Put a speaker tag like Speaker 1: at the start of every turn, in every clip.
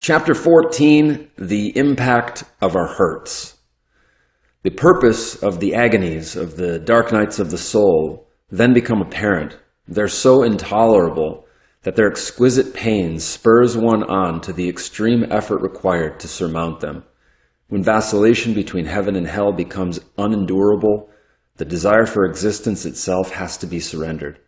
Speaker 1: Chapter 14, The Impact of Our Hurts. The purpose of the agonies of the dark nights of the soul then become apparent. They're so intolerable that their exquisite pain spurs one on to the extreme effort required to surmount them. When vacillation between heaven and hell becomes unendurable, the desire for existence itself has to be surrendered.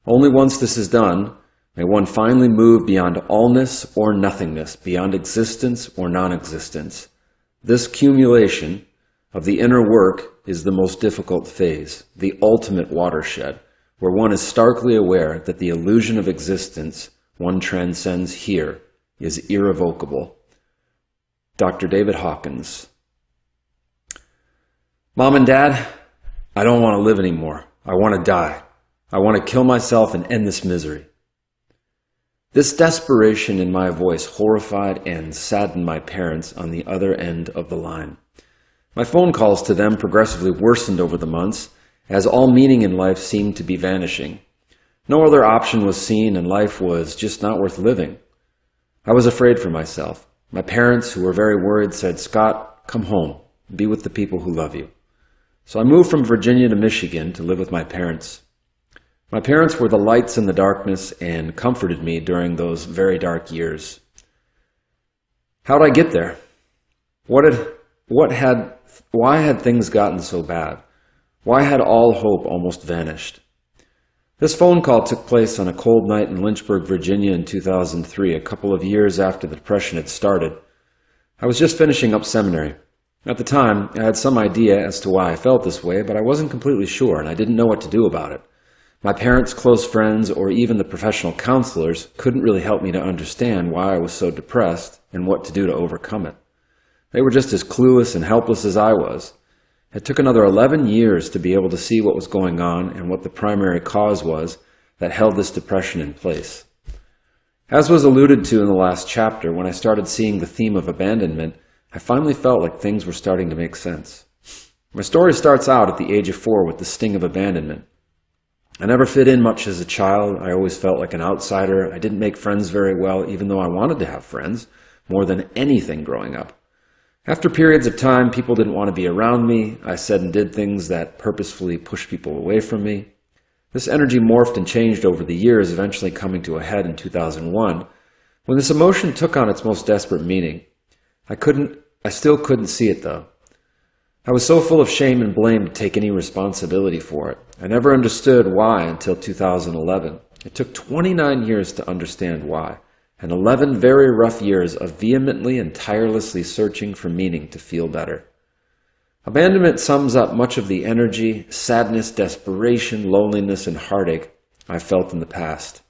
Speaker 1: Only once this is done may one finally move beyond allness or nothingness, beyond existence or non-existence. This cumulation of the inner work is the most difficult phase, the ultimate watershed, where one is starkly aware that the illusion of existence one transcends here is irrevocable. Dr. David Hawkins. Mom and Dad, I don't want to live anymore. I want to die. I want to kill myself and end this misery. This desperation in my voice horrified and saddened my parents on the other end of the line. My phone calls to them progressively worsened over the months, as all meaning in life seemed to be vanishing. No other option was seen, and life was just not worth living. I was afraid for myself. My parents, who were very worried, said, "Scott, come home. Be with the people who love you." So I moved from Virginia to Michigan to live with my parents. My parents were the lights in the darkness and comforted me during those very dark years. How'd I get there? Why had things gotten so bad? Why had all hope almost vanished? This phone call took place on a cold night in Lynchburg, Virginia in 2003, a couple of years after the Depression had started. I was just finishing up seminary. At the time, I had some idea as to why I felt this way, but I wasn't completely sure, and I didn't know what to do about it. My parents, close friends, or even the professional counselors couldn't really help me to understand why I was so depressed and what to do to overcome it. They were just as clueless and helpless as I was. It took another 11 years to be able to see what was going on and what the primary cause was that held this depression in place. As was alluded to in the last chapter, when I started seeing the theme of abandonment, I finally felt like things were starting to make sense. My story starts out at the age of 4 with the sting of abandonment. I never fit in much as a child. I always felt like an outsider. I didn't make friends very well, even though I wanted to have friends more than anything growing up. After periods of time, people didn't want to be around me. I said and did things that purposefully pushed people away from me. This energy morphed and changed over the years, eventually coming to a head in 2001, when this emotion took on its most desperate meaning. I still couldn't see it though. I was so full of shame and blame to take any responsibility for it. I never understood why until 2011. It took 29 years to understand why, and 11 very rough years of vehemently and tirelessly searching for meaning to feel better. Abandonment sums up much of the energy, sadness, desperation, loneliness, and heartache I felt in the past.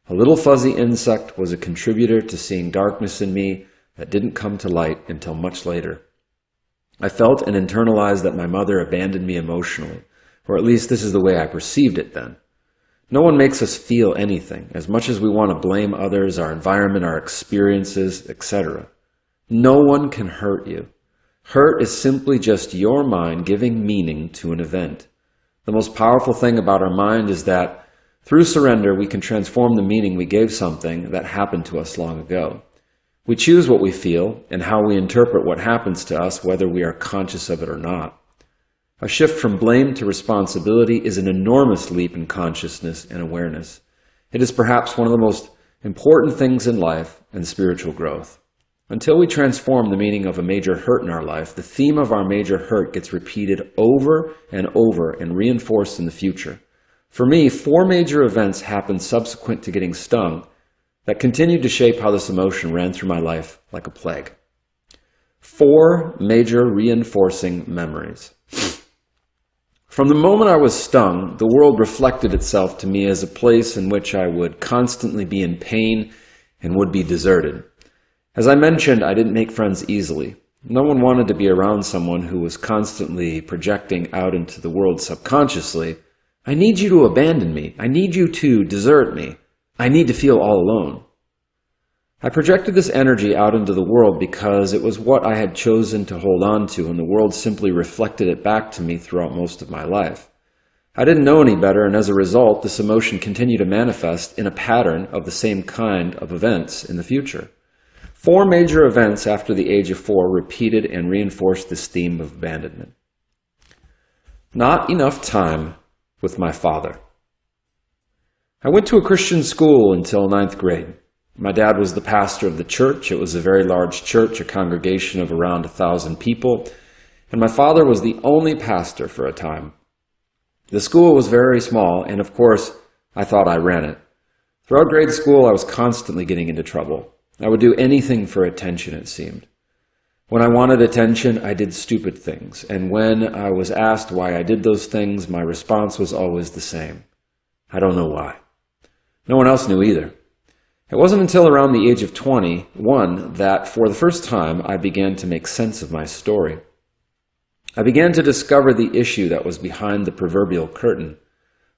Speaker 1: A little fuzzy insect was a contributor to seeing darkness in me that didn't come to light until much later. I felt and internalized that my mother abandoned me emotionally, or at least this is the way I perceived it then. No one makes us feel anything, as much as we want to blame others, our environment, our experiences, etc. No one can hurt you. Hurt is simply just your mind giving meaning to an event. The most powerful thing about our mind is that through surrender we can transform the meaning we gave something that happened to us long ago. We choose what we feel and how we interpret what happens to us, whether we are conscious of it or not. A shift from blame to responsibility is an enormous leap in consciousness and awareness. It is perhaps one of the most important things in life and spiritual growth. Until we transform the meaning of a major hurt in our life, the theme of our major hurt gets repeated over and over and reinforced in the future. For me, 4 major events happened subsequent to getting stung that continued to shape how this emotion ran through my life like a plague. 4 major reinforcing memories. From the moment I was stung, the world reflected itself to me as a place in which I would constantly be in pain and would be deserted. As I mentioned, I didn't make friends easily. No one wanted to be around someone who was constantly projecting out into the world subconsciously, "I need you to abandon me. I need you to desert me. I need to feel all alone." I projected this energy out into the world because it was what I had chosen to hold on to, and the world simply reflected it back to me throughout most of my life. I didn't know any better, and as a result, this emotion continued to manifest in a pattern of the same kind of events in the future. 4 major events after the age of 4 repeated and reinforced this theme of abandonment. Not enough time with my father. I went to a Christian school until 9th grade. My dad was the pastor of the church. It was a very large church, a congregation of around 1,000 people, and my father was the only pastor for a time. The school was very small, and of course, I thought I ran it. Throughout grade school, I was constantly getting into trouble. I would do anything for attention, it seemed. When I wanted attention, I did stupid things, and when I was asked why I did those things, my response was always the same. I don't know why. No one else knew either. It wasn't until around the age of 21 that, for the first time, I began to make sense of my story. I began to discover the issue that was behind the proverbial curtain.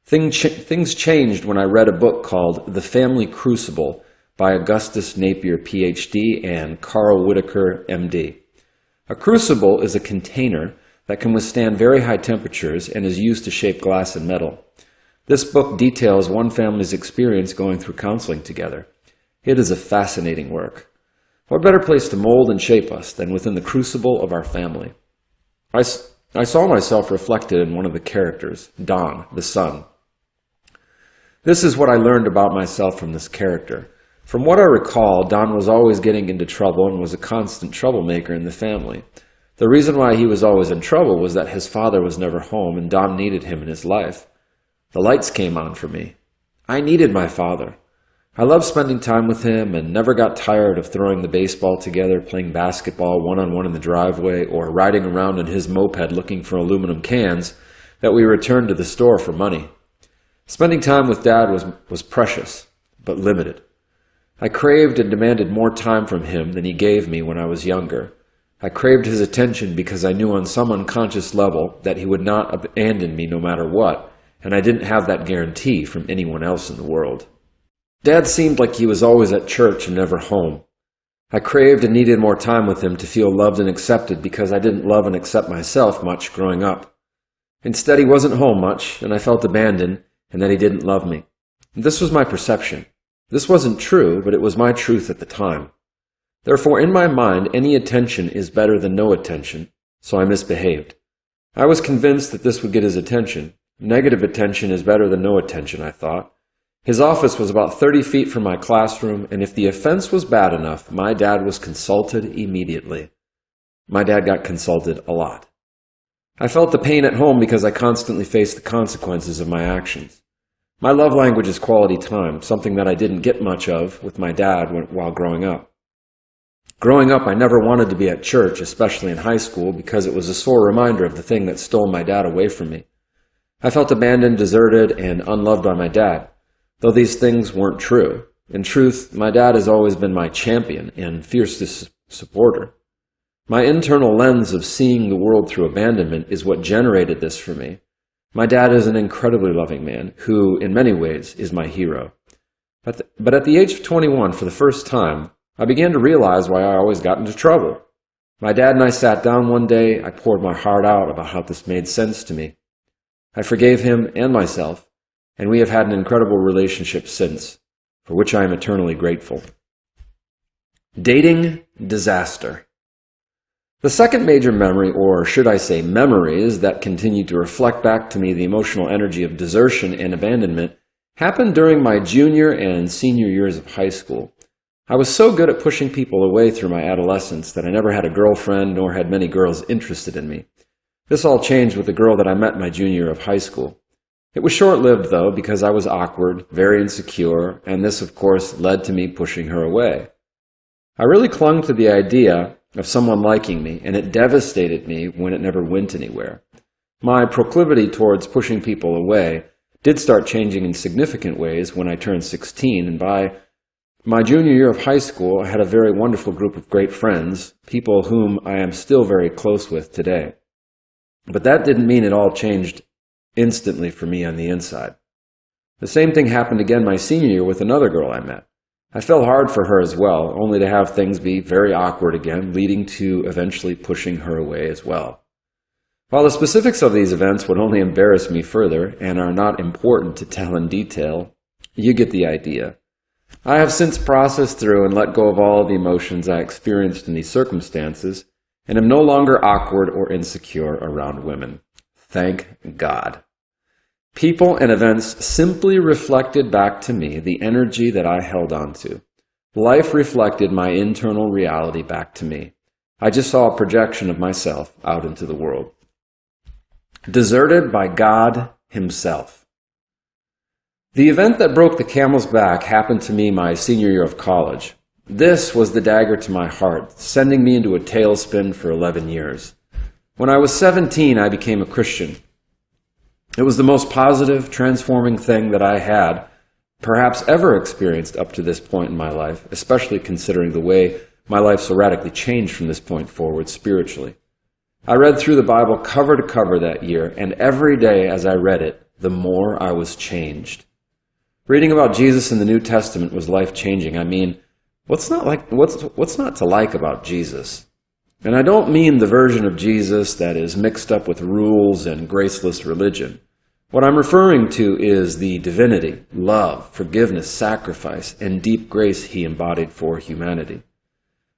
Speaker 1: Things changed when I read a book called The Family Crucible by Augustus Napier, Ph.D., and Carl Whitaker, M.D. A crucible is a container that can withstand very high temperatures and is used to shape glass and metal. This book details one family's experience going through counseling together. It is a fascinating work. What better place to mold and shape us than within the crucible of our family? I saw myself reflected in one of the characters, Don, the son. This is what I learned about myself from this character. From what I recall, Don was always getting into trouble and was a constant troublemaker in the family. The reason why he was always in trouble was that his father was never home and Don needed him in his life. The lights came on for me. I needed my father. I loved spending time with him and never got tired of throwing the baseball together, playing basketball one-on-one in the driveway, or riding around in his moped looking for aluminum cans that we returned to the store for money. Spending time with Dad was precious, but limited. I craved and demanded more time from him than he gave me when I was younger. I craved his attention because I knew on some unconscious level that he would not abandon me no matter what, and I didn't have that guarantee from anyone else in the world. Dad seemed like he was always at church and never home. I craved and needed more time with him to feel loved and accepted because I didn't love and accept myself much growing up. Instead, he wasn't home much, and I felt abandoned and that he didn't love me. This was my perception. This wasn't true, but it was my truth at the time. Therefore, in my mind, any attention is better than no attention, so I misbehaved. I was convinced that this would get his attention. Negative attention is better than no attention, I thought. His office was about 30 feet from my classroom, and if the offense was bad enough, my dad was consulted immediately. My dad got consulted a lot. I felt the pain at home because I constantly faced the consequences of my actions. My love language is quality time, something that I didn't get much of with my dad while growing up. Growing up, I never wanted to be at church, especially in high school, because it was a sore reminder of the thing that stole my dad away from me. I felt abandoned, deserted, and unloved by my dad, though these things weren't true. In truth, my dad has always been my champion and fiercest supporter. My internal lens of seeing the world through abandonment is what generated this for me. My dad is an incredibly loving man who, in many ways, is my hero. But at the age of 21, for the first time, I began to realize why I always got into trouble. My dad and I sat down one day. I poured my heart out about how this made sense to me. I forgave him and myself, and we have had an incredible relationship since, for which I am eternally grateful. Dating disaster. The second major memory, or should I say memories, that continue to reflect back to me the emotional energy of desertion and abandonment happened during my junior and senior years of high school. I was so good at pushing people away through my adolescence that I never had a girlfriend nor had many girls interested in me. This all changed with the girl that I met my junior year of high school. It was short-lived, though, because I was awkward, very insecure, and this, of course, led to me pushing her away. I really clung to the idea of someone liking me, and it devastated me when it never went anywhere. My proclivity towards pushing people away did start changing in significant ways when I turned 16, and by my junior year of high school, I had a very wonderful group of great friends, people whom I am still very close with today. But that didn't mean it all changed instantly for me on the inside. The same thing happened again my senior year with another girl I met. I fell hard for her as well, only to have things be very awkward again, leading to eventually pushing her away as well. While the specifics of these events would only embarrass me further and are not important to tell in detail, you get the idea. I have since processed through and let go of all the emotions I experienced in these circumstances, and am no longer awkward or insecure around women. Thank God. People and events simply reflected back to me the energy that I held on to. Life reflected my internal reality back to me. I just saw a projection of myself out into the world. Deserted by God Himself. The event that broke the camel's back happened to me my senior year of college. This was the dagger to my heart, sending me into a tailspin for 11 years. When I was 17, I became a Christian. It was the most positive, transforming thing that I had perhaps ever experienced up to this point in my life, especially considering the way my life so radically changed from this point forward spiritually. I read through the Bible cover to cover that year, and every day as I read it, the more I was changed. Reading about Jesus in the New Testament was life-changing. I mean, what's not to like about Jesus? And I don't mean the version of Jesus that is mixed up with rules and graceless religion. What I'm referring to is the divinity, love, forgiveness, sacrifice, and deep grace He embodied for humanity.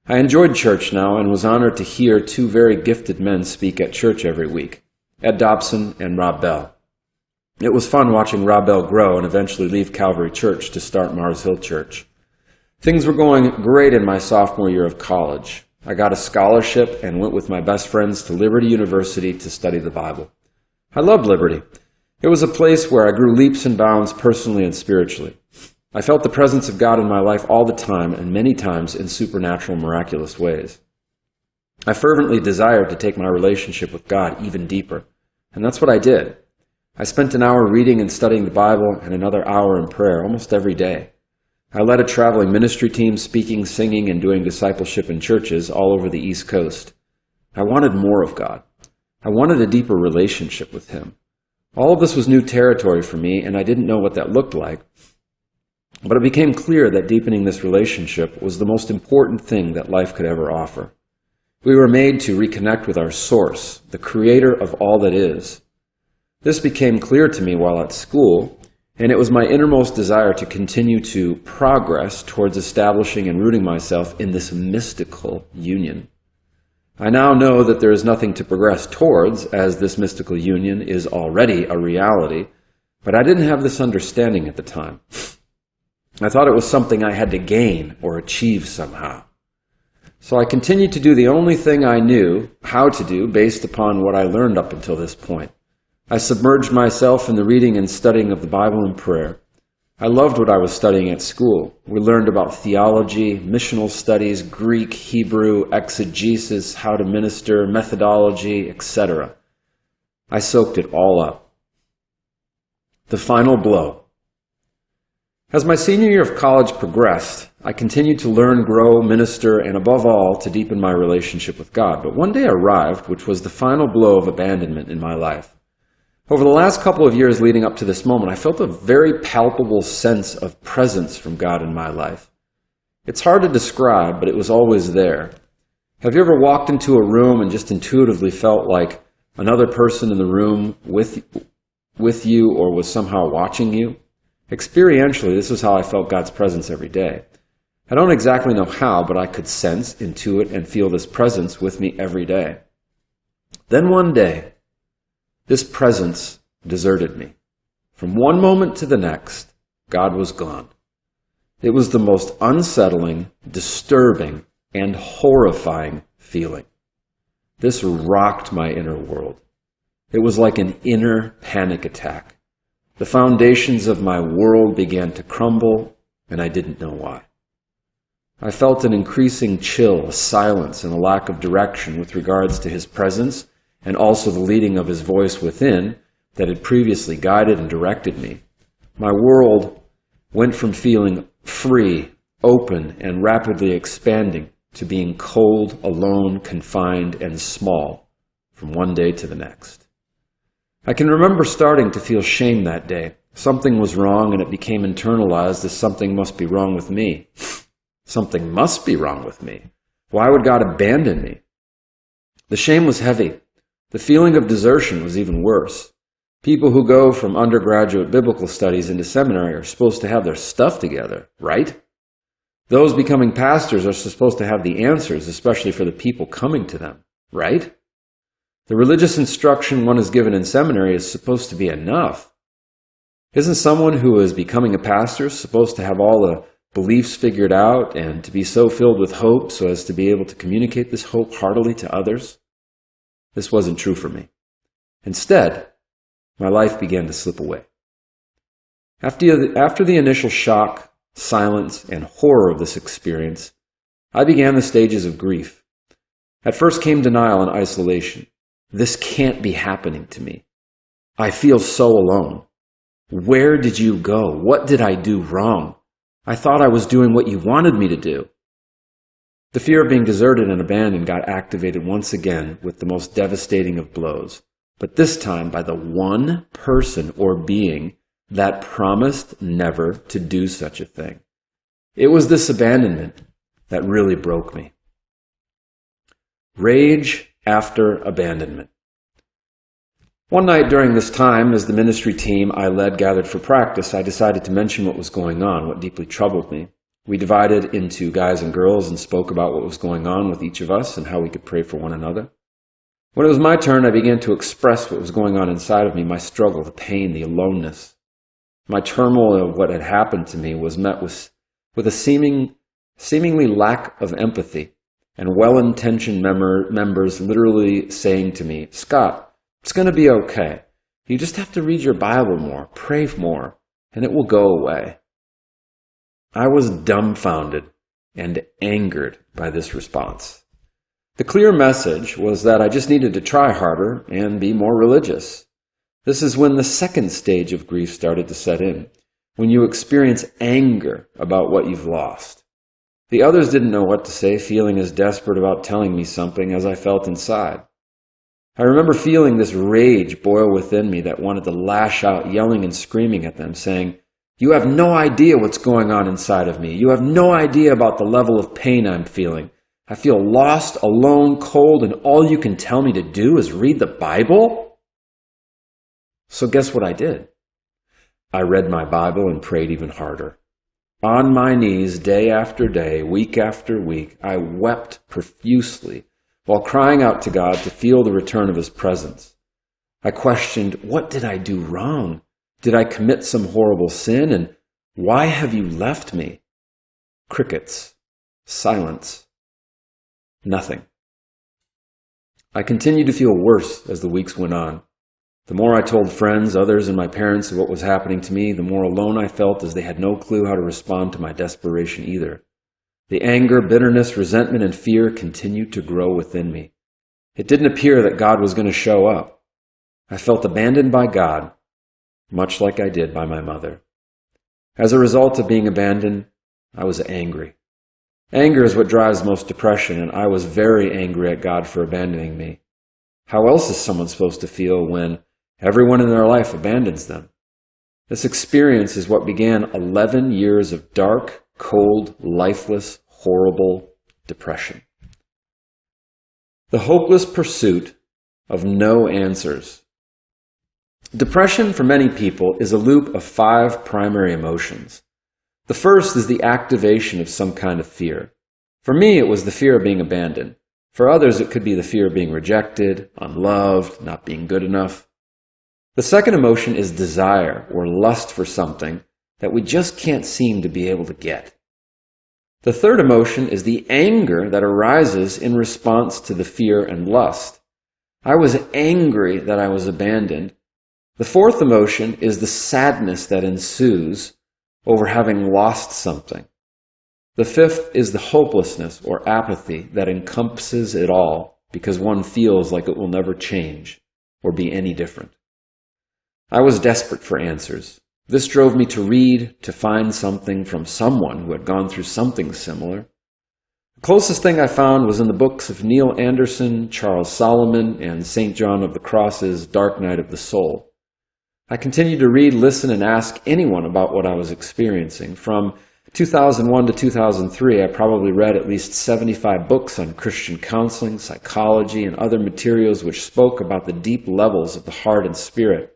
Speaker 1: I enjoyed church now and was honored to hear two very gifted men speak at church every week, Ed Dobson and Rob Bell. It was fun watching Rob Bell grow and eventually leave Calvary Church to start Mars Hill Church. Things were going great in my sophomore year of college. I got a scholarship and went with my best friends to Liberty University to study the Bible. I loved Liberty. It was a place where I grew leaps and bounds personally and spiritually. I felt the presence of God in my life all the time and many times in supernatural, miraculous ways. I fervently desired to take my relationship with God even deeper, and that's what I did. I spent an hour reading and studying the Bible and another hour in prayer almost every day. I led a traveling ministry team, speaking, singing, and doing discipleship in churches all over the East Coast. I wanted more of God. I wanted a deeper relationship with Him. All of this was new territory for me, and I didn't know what that looked like. But it became clear that deepening this relationship was the most important thing that life could ever offer. We were made to reconnect with our source, the creator of all that is. This became clear to me while at school, and it was my innermost desire to continue to progress towards establishing and rooting myself in this mystical union. I now know that there is nothing to progress towards, as this mystical union is already a reality, but I didn't have this understanding at the time. I thought it was something I had to gain or achieve somehow. So I continued to do the only thing I knew how to do based upon what I learned up until this point. I submerged myself in the reading and studying of the Bible and prayer. I loved what I was studying at school. We learned about theology, missional studies, Greek, Hebrew, exegesis, how to minister, methodology, etc. I soaked it all up. The final blow. As my senior year of college progressed, I continued to learn, grow, minister, and above all, to deepen my relationship with God. But one day arrived, which was the final blow of abandonment in my life. Over the last couple of years leading up to this moment, I felt a very palpable sense of presence from God in my life. It's hard to describe, but it was always there. Have you ever walked into a room and just intuitively felt like another person in the room with you or was somehow watching you? Experientially, this is how I felt God's presence every day. I don't exactly know how, but I could sense, intuit, and feel this presence with me every day. Then one day, this presence deserted me. From one moment to the next, God was gone. It was the most unsettling, disturbing, and horrifying feeling. This rocked my inner world. It was like an inner panic attack. The foundations of my world began to crumble, and I didn't know why. I felt an increasing chill, a silence, and a lack of direction with regards to His presence, and also the leading of His voice within that had previously guided and directed me. My world went from feeling free, open, and rapidly expanding to being cold, alone, confined, and small from one day to the next. I can remember starting to feel shame that day. Something was wrong, and it became internalized as something must be wrong with me. Something must be wrong with me. Why would God abandon me? The shame was heavy. The feeling of desertion was even worse. People who go from undergraduate biblical studies into seminary are supposed to have their stuff together, right? Those becoming pastors are supposed to have the answers, especially for the people coming to them, right? The religious instruction one is given in seminary is supposed to be enough. Isn't someone who is becoming a pastor supposed to have all the beliefs figured out and to be so filled with hope so as to be able to communicate this hope heartily to others? This wasn't true for me. Instead, my life began to slip away. After the initial shock, silence, and horror of this experience, I began the stages of grief. At first came denial and isolation. This can't be happening to me. I feel so alone. Where did you go? What did I do wrong? I thought I was doing what you wanted me to do. The fear of being deserted and abandoned got activated once again with the most devastating of blows, but this time by the one person or being that promised never to do such a thing. It was this abandonment that really broke me. Rage after abandonment. One night during this time, as the ministry team I led gathered for practice, I decided to mention what was going on, what deeply troubled me. We divided into guys and girls and spoke about what was going on with each of us and how we could pray for one another. When it was my turn, I began to express what was going on inside of me, my struggle, the pain, the aloneness. My turmoil of what had happened to me was met with a seemingly lack of empathy, and well-intentioned members literally saying to me, "Scott, it's going to be okay. You just have to read your Bible more, pray more, and it will go away." I was dumbfounded and angered by this response. The clear message was that I just needed to try harder and be more religious. This is when the second stage of grief started to set in, when you experience anger about what you've lost. The others didn't know what to say, feeling as desperate about telling me something as I felt inside. I remember feeling this rage boil within me that wanted to lash out, yelling and screaming at them, saying, "You have no idea what's going on inside of me. You have no idea about the level of pain I'm feeling. I feel lost, alone, cold, and all you can tell me to do is read the Bible?" So guess what I did? I read my Bible and prayed even harder. On my knees, day after day, week after week, I wept profusely while crying out to God to feel the return of His presence. I questioned, what did I do wrong? Did I commit some horrible sin? And why have you left me? Crickets. Silence. Nothing. I continued to feel worse as the weeks went on. The more I told friends, others, and my parents of what was happening to me, the more alone I felt, as they had no clue how to respond to my desperation either. The anger, bitterness, resentment, and fear continued to grow within me. It didn't appear that God was going to show up. I felt abandoned by God, much like I did by my mother. As a result of being abandoned, I was angry. Anger is what drives most depression, and I was very angry at God for abandoning me. How else is someone supposed to feel when everyone in their life abandons them? This experience is what began 11 years of dark, cold, lifeless, horrible depression. The hopeless pursuit of no answers. Depression for many people is a loop of 5 primary emotions. The first is the activation of some kind of fear. For me, it was the fear of being abandoned. For others, it could be the fear of being rejected, unloved, not being good enough. The second emotion is desire or lust for something that we just can't seem to be able to get. The third emotion is the anger that arises in response to the fear and lust. I was angry that I was abandoned. The fourth emotion is the sadness that ensues over having lost something. The fifth is the hopelessness or apathy that encompasses it all because one feels like it will never change or be any different. I was desperate for answers. This drove me to read, to find something from someone who had gone through something similar. The closest thing I found was in the books of Neil Anderson, Charles Solomon, and St. John of the Cross's Dark Night of the Soul. I continued to read, listen, and ask anyone about what I was experiencing. From 2001 to 2003, I probably read at least 75 books on Christian counseling, psychology, and other materials which spoke about the deep levels of the heart and spirit.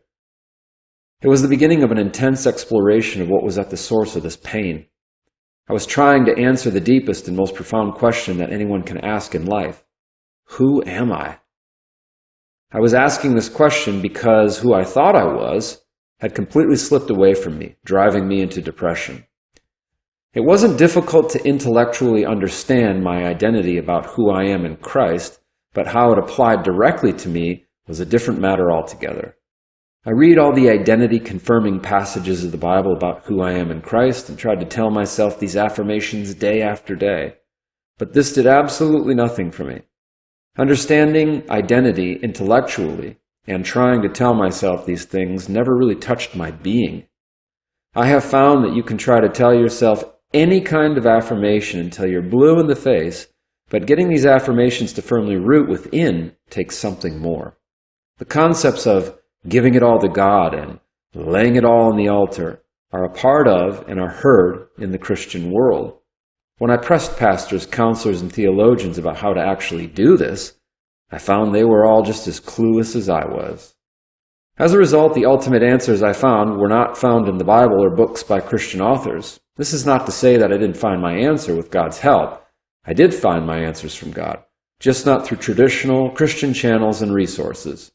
Speaker 1: It was the beginning of an intense exploration of what was at the source of this pain. I was trying to answer the deepest and most profound question that anyone can ask in life. Who am I? I was asking this question because who I thought I was had completely slipped away from me, driving me into depression. It wasn't difficult to intellectually understand my identity about who I am in Christ, but how it applied directly to me was a different matter altogether. I read all the identity-confirming passages of the Bible about who I am in Christ and tried to tell myself these affirmations day after day, but this did absolutely nothing for me. Understanding identity intellectually and trying to tell myself these things never really touched my being. I have found that you can try to tell yourself any kind of affirmation until you're blue in the face, but getting these affirmations to firmly root within takes something more. The concepts of giving it all to God and laying it all on the altar are a part of and are heard in the Christian world. When I pressed pastors, counselors, and theologians about how to actually do this, I found they were all just as clueless as I was. As a result, the ultimate answers I found were not found in the Bible or books by Christian authors. This is not to say that I didn't find my answer with God's help. I did find my answers from God, just not through traditional Christian channels and resources.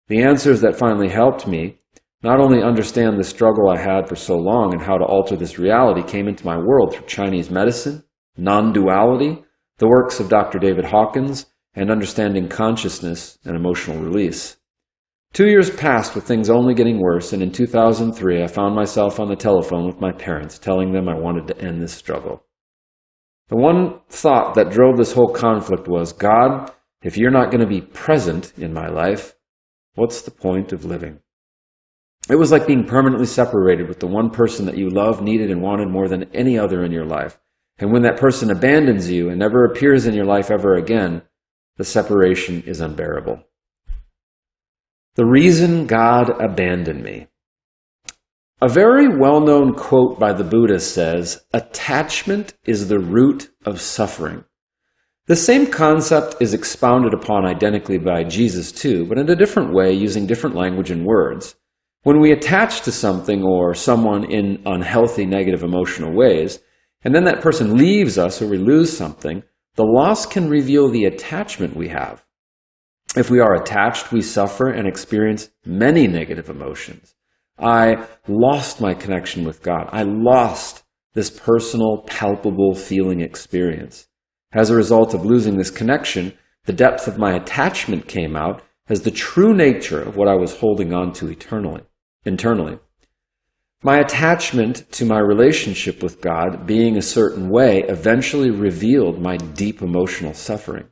Speaker 1: The answers that finally helped me not only understand the struggle I had for so long and how to alter this reality came into my world through Chinese medicine, non-duality, the works of Dr. David Hawkins, and understanding consciousness and emotional release. 2 years passed with things only getting worse, and in 2003 I found myself on the telephone with my parents telling them I wanted to end this struggle. The one thought that drove this whole conflict was, God, if you're not going to be present in my life, what's the point of living? It was like being permanently separated with the one person that you loved, needed, and wanted more than any other in your life. And when that person abandons you and never appears in your life ever again, the separation is unbearable. The reason God abandoned me. A very well-known quote by the Buddha says, attachment is the root of suffering. The same concept is expounded upon identically by Jesus too, but in a different way, using different language and words. When we attach to something or someone in unhealthy, negative emotional ways, and then that person leaves us or we lose something, the loss can reveal the attachment we have. If we are attached, we suffer and experience many negative emotions. I lost my connection with God. I lost this personal, palpable feeling experience. As a result of losing this connection, the depth of my attachment came out as the true nature of what I was holding on to internally. My attachment to my relationship with God being a certain way eventually revealed my deep emotional suffering.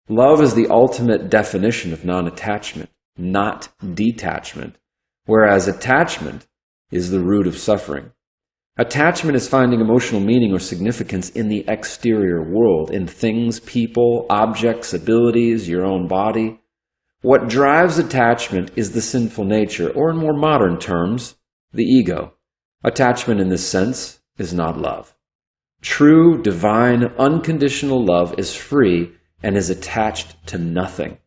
Speaker 1: Love is the ultimate definition of non-attachment, not detachment, whereas attachment is the root of suffering. Attachment is finding emotional meaning or significance in the exterior world, in things, people, objects, abilities, your own body. What drives attachment is the sinful nature, or in more modern terms, the ego. Attachment in this sense is not love. True, divine, unconditional love is free and is attached to nothing.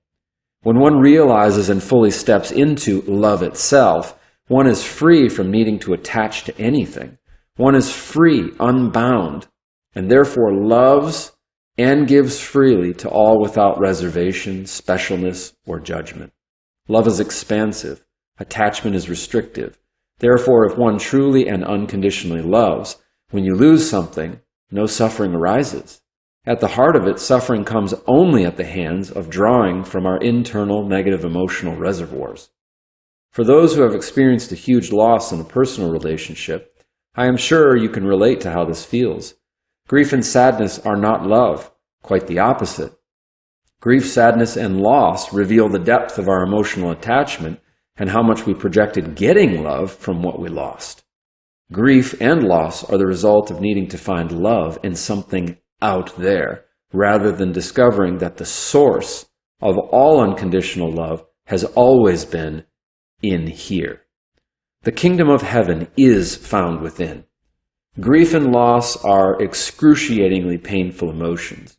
Speaker 1: When one realizes and fully steps into love itself, one is free from needing to attach to anything. One is free, unbound, and therefore loves and gives freely to all without reservation, specialness, or judgment. Love is expansive. Attachment is restrictive. Therefore, if one truly and unconditionally loves, when you lose something, no suffering arises. At the heart of it, suffering comes only at the hands of drawing from our internal negative emotional reservoirs. For those who have experienced a huge loss in a personal relationship, I am sure you can relate to how this feels. Grief and sadness are not love, quite the opposite. Grief, sadness, and loss reveal the depth of our emotional attachment and how much we projected getting love from what we lost. Grief and loss are the result of needing to find love in something out there, rather than discovering that the source of all unconditional love has always been in here. The kingdom of heaven is found within. Grief and loss are excruciatingly painful emotions.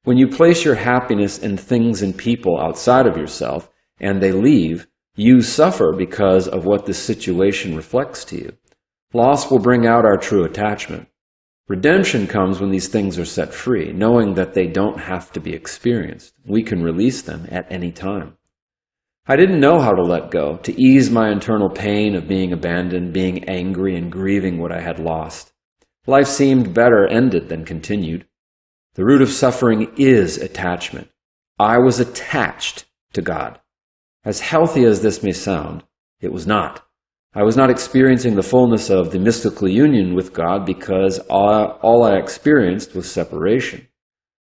Speaker 1: When you place your happiness in things and people outside of yourself, and they leave, you suffer because of what this situation reflects to you. Loss will bring out our true attachment. Redemption comes when these things are set free, knowing that they don't have to be experienced. We can release them at any time. I didn't know how to let go, to ease my internal pain of being abandoned, being angry, and grieving what I had lost. Life seemed better ended than continued. The root of suffering is attachment. I was attached to God. As healthy as this may sound, it was not. I was not experiencing the fullness of the mystical union with God because all I experienced was separation.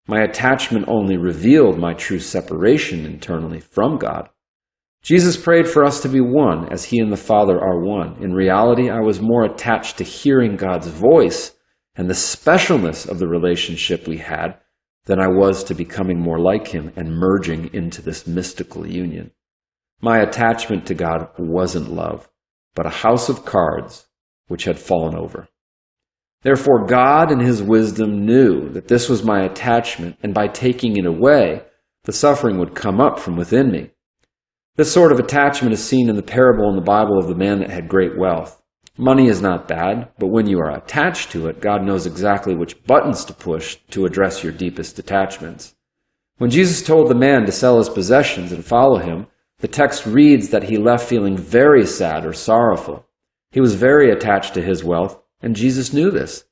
Speaker 1: My attachment only revealed my true separation internally from God. Jesus prayed for us to be one, as He and the Father are one. In reality, I was more attached to hearing God's voice and the specialness of the relationship we had than I was to becoming more like Him and merging into this mystical union. My attachment to God wasn't love, but a house of cards which had fallen over. Therefore, God in His wisdom knew that this was my attachment, and by taking it away, the suffering would come up from within me. This sort of attachment is seen in the parable in the Bible of the man that had great wealth. Money is not bad, but when you are attached to it, God knows exactly which buttons to push to address your deepest attachments. When Jesus told the man to sell his possessions and follow Him, the text reads that he left feeling very sad or sorrowful. He was very attached to his wealth, and Jesus knew this.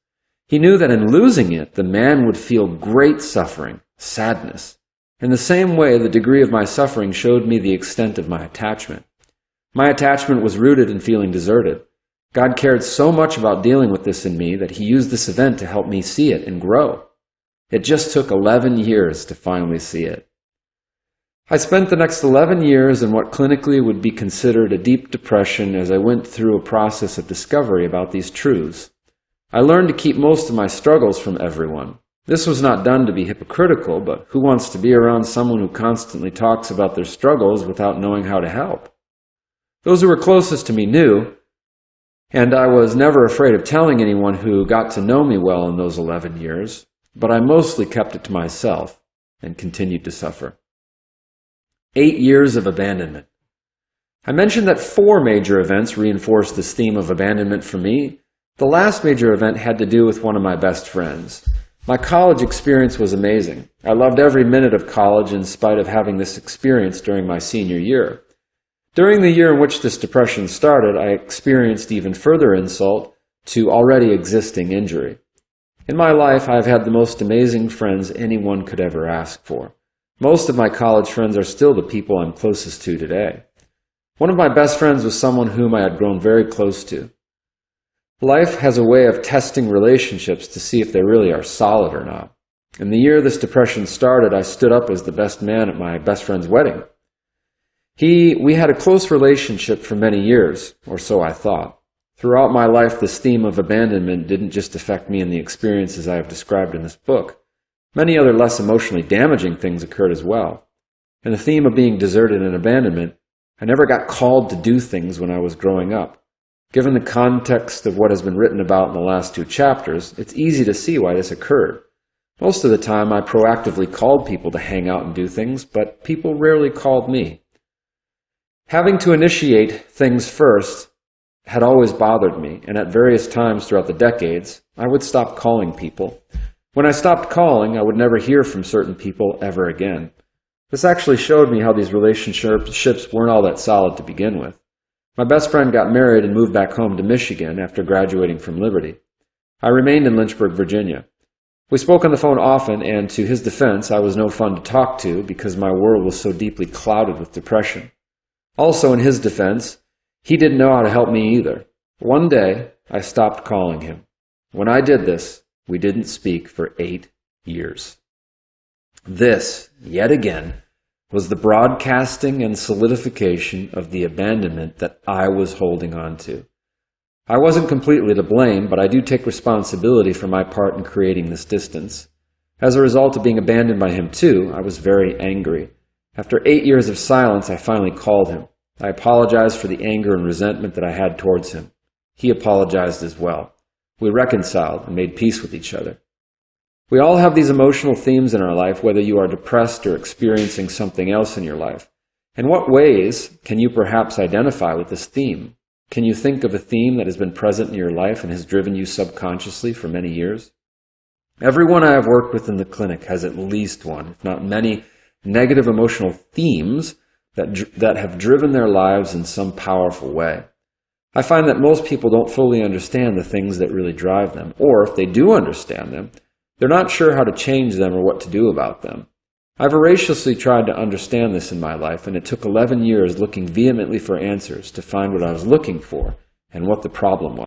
Speaker 1: He knew that in losing it, the man would feel great suffering, sadness. In the same way, the degree of my suffering showed me the extent of my attachment. My attachment was rooted in feeling deserted. God cared so much about dealing with this in me that He used this event to help me see it and grow. It just took 11 years to finally see it. I spent the next 11 years in what clinically would be considered a deep depression as I went through a process of discovery about these truths. I learned to keep most of my struggles from everyone. This was not done to be hypocritical, but who wants to be around someone who constantly talks about their struggles without knowing how to help? Those who were closest to me knew, and I was never afraid of telling anyone who got to know me well in those 11 years, but I mostly kept it to myself and continued to suffer. 8 years of abandonment. I mentioned that 4 major events reinforced this theme of abandonment for me. The last major event had to do with one of my best friends. My college experience was amazing. I loved every minute of college in spite of having this experience during my senior year. During the year in which this depression started, I experienced even further insult to already existing injury. In my life, I have had the most amazing friends anyone could ever ask for. Most of my college friends are still the people I'm closest to today. One of my best friends was someone whom I had grown very close to. Life has a way of testing relationships to see if they really are solid or not. In the year this depression started, I stood up as the best man at my best friend's wedding. We had a close relationship for many years, or so I thought. Throughout my life, this theme of abandonment didn't just affect me in the experiences I have described in this book. Many other less emotionally damaging things occurred as well. In the theme of being deserted and abandonment, I never got called to do things when I was growing up. Given the context of what has been written about in the last 2 chapters, it's easy to see why this occurred. Most of the time, I proactively called people to hang out and do things, but people rarely called me. Having to initiate things first had always bothered me, and at various times throughout the decades, I would stop calling people. When I stopped calling, I would never hear from certain people ever again. This actually showed me how these relationships weren't all that solid to begin with. My best friend got married and moved back home to Michigan after graduating from Liberty. I remained in Lynchburg, Virginia. We spoke on the phone often, and to his defense, I was no fun to talk to because my world was so deeply clouded with depression. Also, in his defense, he didn't know how to help me either. One day, I stopped calling him. When I did this, we didn't speak for 8 years. This, yet again, was the broadcasting and solidification of the abandonment that I was holding on to. I wasn't completely to blame, but I do take responsibility for my part in creating this distance. As a result of being abandoned by him too, I was very angry. After 8 years of silence, I finally called him. I apologized for the anger and resentment that I had towards him. He apologized as well. We reconciled and made peace with each other. We all have these emotional themes in our life, whether you are depressed or experiencing something else in your life. In what ways can you perhaps identify with this theme? Can you think of a theme that has been present in your life and has driven you subconsciously for many years? Everyone I have worked with in the clinic has at least one, if not many, negative emotional themes that have driven their lives in some powerful way. I find that most people don't fully understand the things that really drive them, or if they do understand them, they're not sure how to change them or what to do about them. I've voraciously tried to understand this in my life, and it took 11 years looking vehemently for answers to find what I was looking for and what the problem was.